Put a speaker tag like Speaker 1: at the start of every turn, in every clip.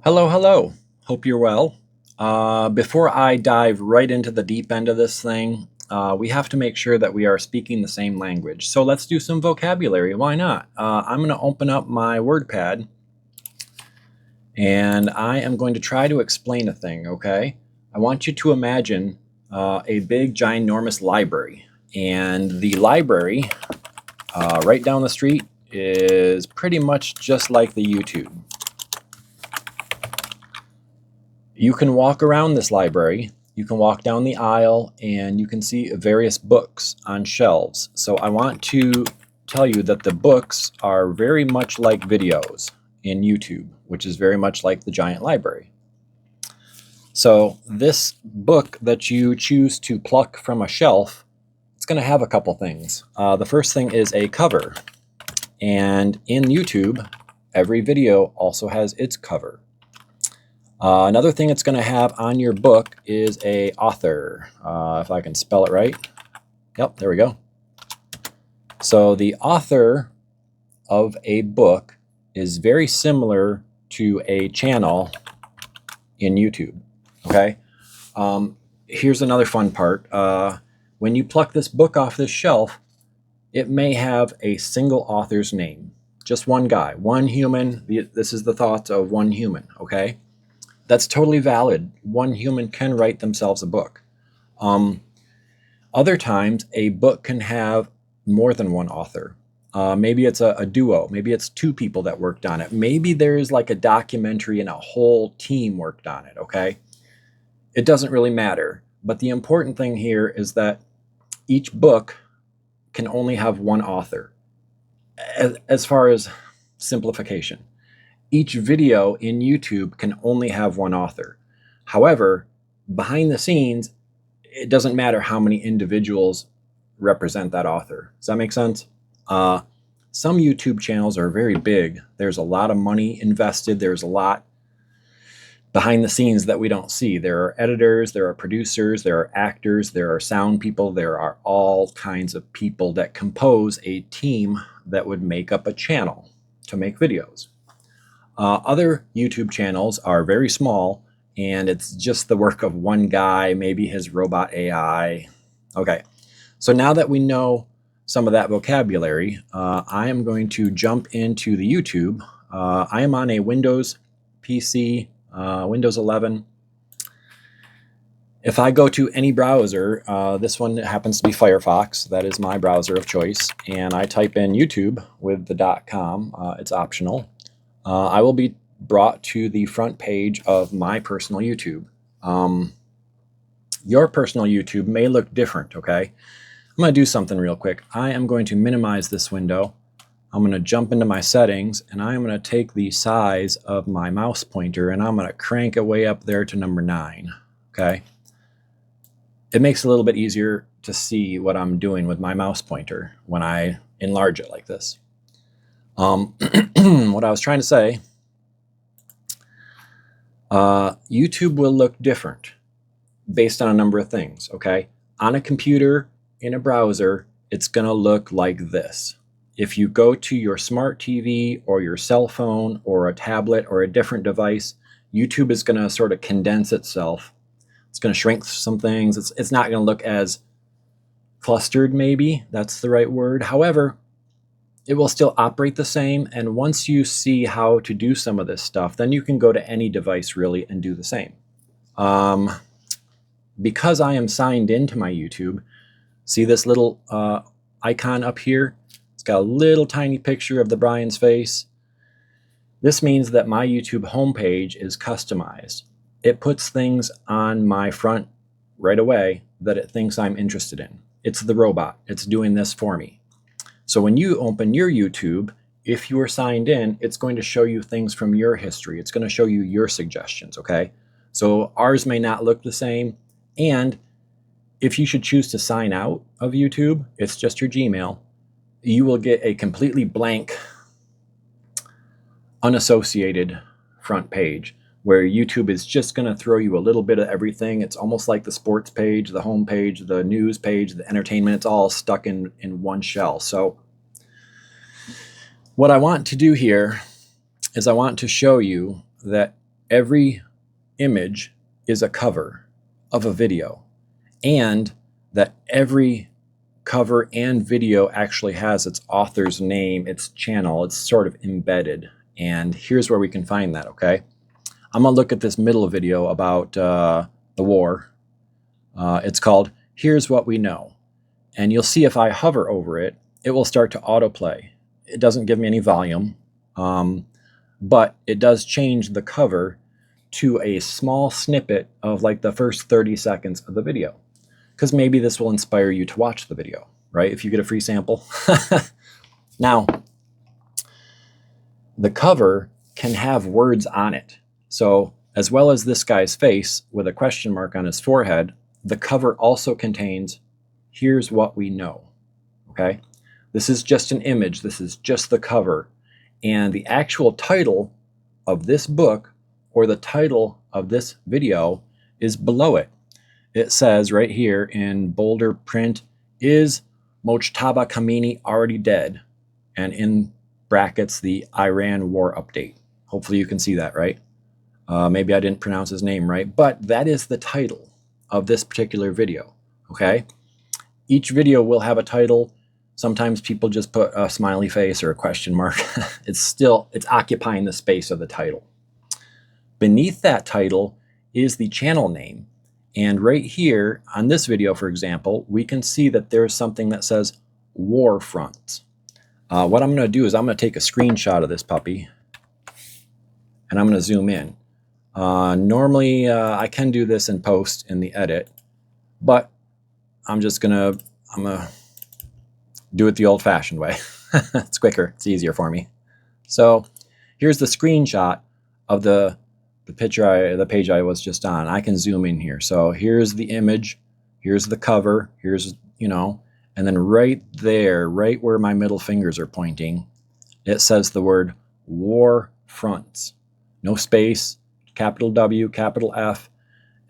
Speaker 1: Hello, hello. Hope you're well. Before I dive right into the deep end of this thing, we have to make sure that we are speaking the same language. So let's do some vocabulary. Why not? I'm going to open up my WordPad and I am going to try to explain a thing, okay? I want you to imagine a big, ginormous library. And the library right down the street is pretty much just like the YouTube. You can walk around this library, you can walk down the aisle, and you can see various books on shelves. So I want to tell you that the books are very much like videos in YouTube, which is very much like the giant library. So this book that you choose to pluck from a shelf, it's going to have a couple things. The first thing is a cover. And in YouTube, every video also has its cover. Another thing it's going to have on your book is a author, if I can spell it right. Yep, there we go. So the author of a book is very similar to a channel in YouTube. Okay. Here's another fun part. When you pluck this book off this shelf, it may have a single author's name. Just one guy, one human. This is the thoughts of one human. Okay. That's totally valid. One human can write themselves a book. Other times, a book can have more than one author. Maybe it's a duo. Maybe it's two people that worked on it. Maybe there's like a documentary and a whole team worked on it, okay? It doesn't really matter. But the important thing here is that each book can only have one author, as far as simplification. Each video in YouTube can only have one author. However, behind the scenes, it doesn't matter how many individuals represent that author. Does that make sense? Some YouTube channels are very big. There's a lot of money invested. There's a lot behind the scenes that we don't see. There are editors, there are producers, there are actors, there are sound people, there are all kinds of people that compose a team that would make up a channel to make videos. Other YouTube channels are very small, and it's just the work of one guy, maybe his robot AI. Okay, so now that we know some of that vocabulary, I am going to jump into the YouTube. I am on a Windows PC, Windows 11. If I go to any browser, this one happens to be Firefox. That is my browser of choice. And I type in YouTube with the .com. It's optional. I will be brought to the front page of my personal YouTube. Your personal YouTube may look different, okay? I'm going to do something real quick. I am going to minimize this window. I'm going to jump into my settings, and I'm going to take the size of my mouse pointer, and I'm going to crank it way up there to number 9, okay? It makes it a little bit easier to see what I'm doing with my mouse pointer when I enlarge it like this. What I was trying to say, YouTube will look different based on a number of things, okay? On a computer, in a browser, it's going to look like this. If you go to your smart TV or your cell phone or a tablet or a different device, YouTube is going to sort of condense itself. It's going to shrink some things. It's not going to look as clustered, maybe. That's the right word. However, it will still operate the same, and once you see how to do some of this stuff, then you can go to any device really and do the same. Because I am signed into my YouTube, see this little icon up here? It's got a little tiny picture of the Brian's face. This means that my YouTube homepage is customized. It puts things on my front right away that it thinks I'm interested in. It's the robot. It's doing this for me. So when you open your YouTube, if you are signed in, it's going to show you things from your history. It's going to show you your suggestions, okay? So ours may not look the same. And if you should choose to sign out of YouTube, it's just your Gmail. You will get a completely blank, unassociated front page where YouTube is just going to throw you a little bit of everything. It's almost like the sports page, the home page, the news page, the entertainment. It's all stuck in one shell. So what I want to do here is I want to show you that every image is a cover of a video, and that every cover and video actually has its author's name, its channel. It's sort of embedded. And here's where we can find that, okay? I'm going to look at this middle video about the war. It's called Here's What We Know. And you'll see if I hover over it, it will start to autoplay. It doesn't give me any volume, but it does change the cover to a small snippet of like the first 30 seconds of the video. Because maybe this will inspire you to watch the video, right? If you get a free sample. Now, the cover can have words on it. So as well as this guy's face with a question mark on his forehead, the cover also contains, here's what we know, okay? This is just an image. This is just the cover. And the actual title of this book or the title of this video is below it. It says right here in bolder print, is Mojtaba Khamenei already dead? And in brackets, the Iran war update. Hopefully you can see that, right? Maybe I didn't pronounce his name right, but that is the title of this particular video, okay? Each video will have a title. Sometimes people just put a smiley face or a question mark. It's occupying the space of the title. Beneath that title is the channel name. And right here on this video, for example, we can see that there's something that says War Fronts. What I'm going to do is I'm going to take a screenshot of this puppy and I'm going to zoom in. Normally, I can do this in post in the edit, but I'm going to do it the old-fashioned way. It's quicker. It's easier for me. So here's the screenshot of the page I was just on. I can zoom in here. So here's the image, here's the cover, here's, and then right there, right where my middle fingers are pointing, it says the word War Fronts. No space, capital W, capital F,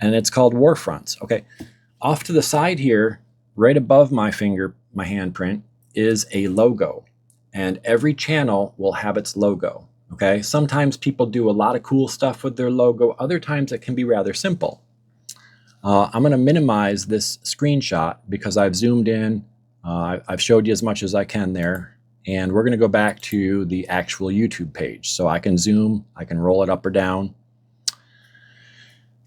Speaker 1: and it's called War Fronts. Okay, off to the side here, right above my handprint, is a logo, and every channel will have its logo. Okay, sometimes people do a lot of cool stuff with their logo. Other times it can be rather simple. I'm going to minimize this screenshot because I've zoomed in. I've showed you as much as I can there. And we're going to go back to the actual YouTube page. So I can zoom, I can roll it up or down.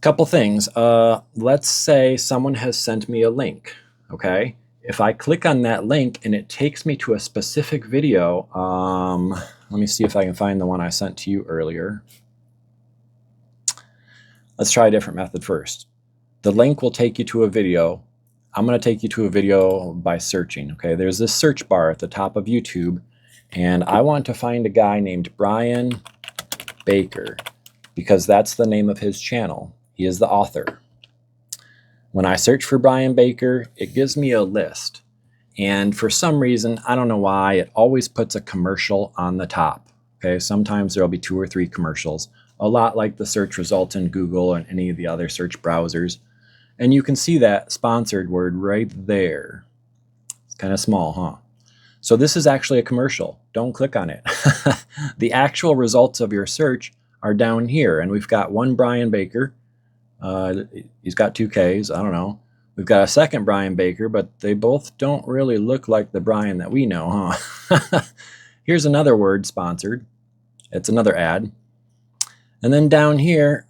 Speaker 1: Couple things. Let's say someone has sent me a link. Okay, if I click on that link and it takes me to a specific video, let me see if I can find the one I sent to you earlier. Let's try a different method first. The link will take you to a video. I'm going to take you to a video by searching. Okay, there's this search bar at the top of YouTube, and I want to find a guy named Brian Baker because that's the name of his channel. He is the author. When I search for Brian Baker, it gives me a list. And for some reason, I don't know why, it always puts a commercial on the top. Okay, sometimes there'll be 2 or 3 commercials, a lot like the search results in Google and any of the other search browsers. And you can see that sponsored word right there. It's kind of small, huh? So this is actually a commercial. Don't click on it. The actual results of your search are down here. And we've got one Brian Baker. He's got 2 Ks, I don't know. We've got a second Brian Baker, but they both don't really look like the Brian that we know, huh? Here's another word sponsored. It's another ad. And then down here,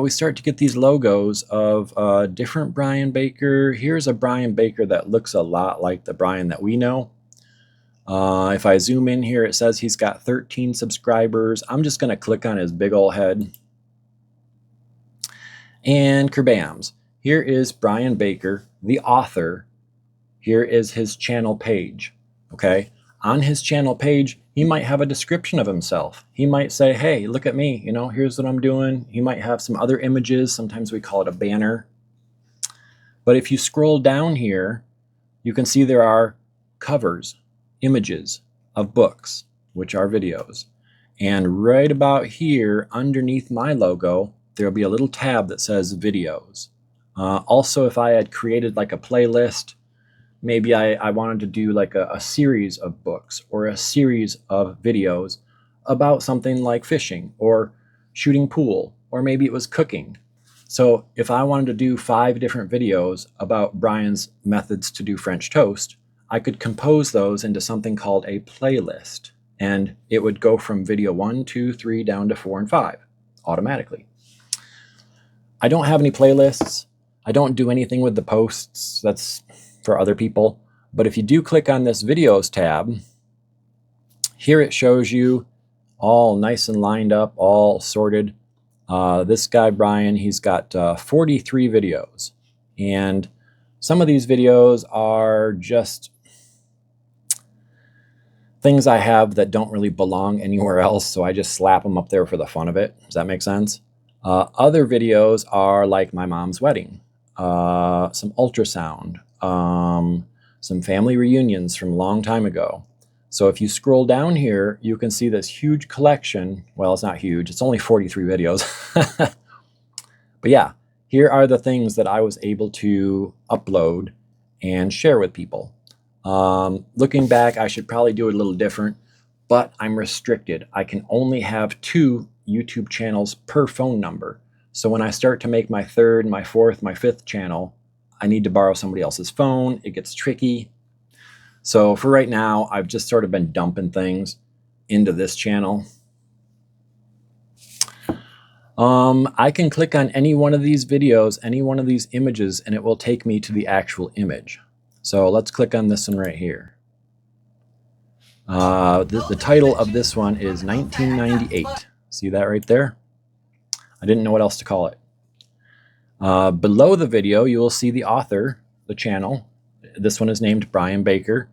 Speaker 1: we start to get these logos of different Brian Baker. Here's a Brian Baker that looks a lot like the Brian that we know. If I zoom in here, it says he's got 13 subscribers. I'm just going to click on his big old head. And kerbams. Here is Brian Baker, the author. Here is his channel page. Okay. On his channel page, he might have a description of himself. He might say, hey, look at me, here's what I'm doing. He might have some other images. Sometimes we call it a banner. But if you scroll down here, you can see there are covers, images of books, which are videos. And right about here, underneath my logo, there'll be a little tab that says videos. Also, if I had created like a playlist, maybe I wanted to do like a series of books or a series of videos about something like fishing or shooting pool, or maybe it was cooking. So if I wanted to do 5 different videos about Brian's methods to do French toast, I could compose those into something called a playlist, and it would go from video 1, 2, 3 down to 4 and 5 automatically. I don't have any playlists. I don't do anything with the posts. That's for other people. But if you do click on this videos tab, here it shows you all nice and lined up, all sorted. This guy, Brian, he's got 43 videos. And some of these videos are just things I have that don't really belong anywhere else, so I just slap them up there for the fun of it. Does that make sense? Other videos are like my mom's wedding, some ultrasound, some family reunions from a long time ago. So if you scroll down here, you can see this huge collection. Well, it's not huge. It's only 43 videos. But yeah, here are the things that I was able to upload and share with people. Looking back, I should probably do it a little different, but I'm restricted. I can only have 2 YouTube channels per phone number. So when I start to make my 3rd, my 4th, my 5th channel, I need to borrow somebody else's phone. It gets tricky. So for right now, I've just sort of been dumping things into this channel. I can click on any one of these videos, any one of these images, and it will take me to the actual image. So let's click on this one right here. The title of this one is 1998. See that right there? I didn't know what else to call it. Below the video, you will see the author, the channel. This one is named Brian Baker.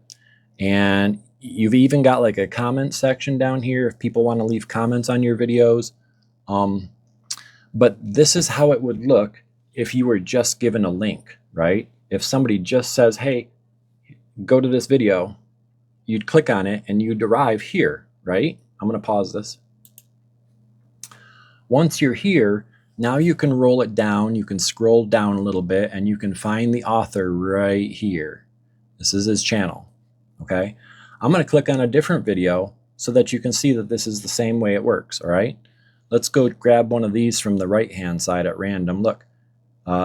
Speaker 1: And you've even got like a comment section down here if people want to leave comments on your videos. But this is how it would look if you were just given a link, right? If somebody just says, hey, go to this video, you'd click on it and you'd arrive here, right? I'm going to pause this. Once you're here, now you can roll it down, you can scroll down a little bit, and you can find the author right here. This is his channel, okay? I'm going to click on a different video so that you can see that this is the same way it works, all right? Let's go grab one of these from the right-hand side at random. Look,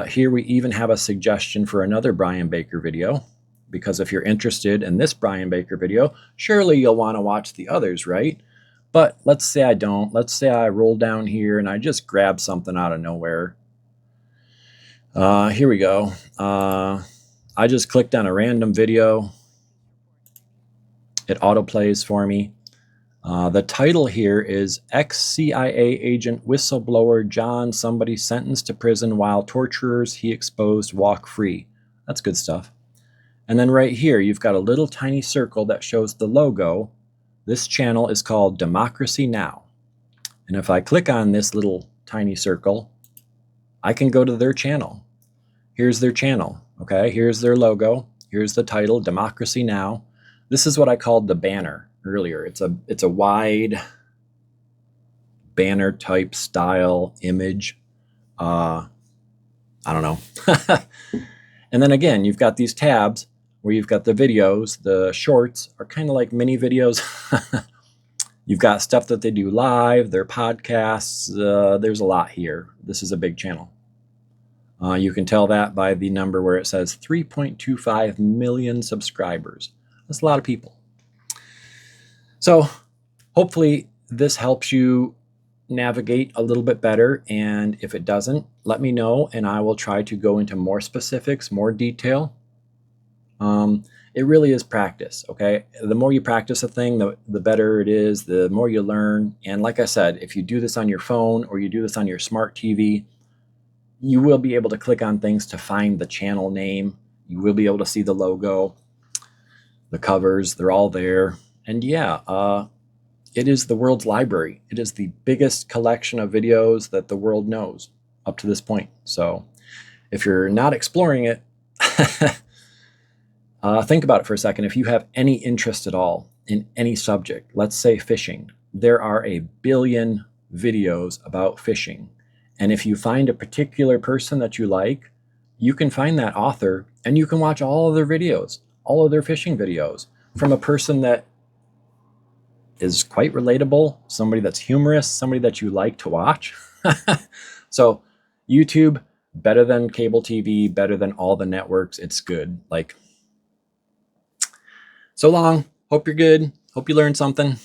Speaker 1: here we even have a suggestion for another Brian Baker video, because if you're interested in this Brian Baker video, surely you'll want to watch the others, right? But let's say I don't. Let's say I roll down here and I just grab something out of nowhere. Here we go. I just clicked on a random video. It autoplays for me. The title here is ex-CIA agent whistleblower John somebody sentenced to prison while torturers he exposed walk free. That's good stuff. And then right here, you've got a little tiny circle that shows the logo. This channel is called Democracy Now! And if I click on this little tiny circle, I can go to their channel. Here's their channel, okay? Here's their logo. Here's the title, Democracy Now! This is what I called the banner earlier. It's a wide banner type style image. I don't know. And then again, you've got these tabs where you've got the videos. The shorts are kind of like mini videos. You've got stuff that they do live, their podcasts. There's a lot here. This is a big channel. You can tell that by the number where it says 3.25 million subscribers. That's a lot of people. So hopefully this helps you navigate a little bit better. And if it doesn't, let me know and I will try to go into more specifics, more detail. It really is practice, okay? The more you practice a thing, the better it is, the more you learn. And like I said, if you do this on your phone or you do this on your smart TV, you will be able to click on things to find the channel name. You will be able to see the logo, the covers, they're all there. And yeah, it is the world's library. It is the biggest collection of videos that the world knows up to this point. So if you're not exploring it, think about it for a second. If you have any interest at all in any subject, let's say fishing, there are a billion videos about fishing. And if you find a particular person that you like, you can find that author and you can watch all of their videos, all of their fishing videos from a person that is quite relatable, somebody that's humorous, somebody that you like to watch. So YouTube, better than cable TV, better than all the networks. It's good. Like, so long. Hope you're good. Hope you learned something.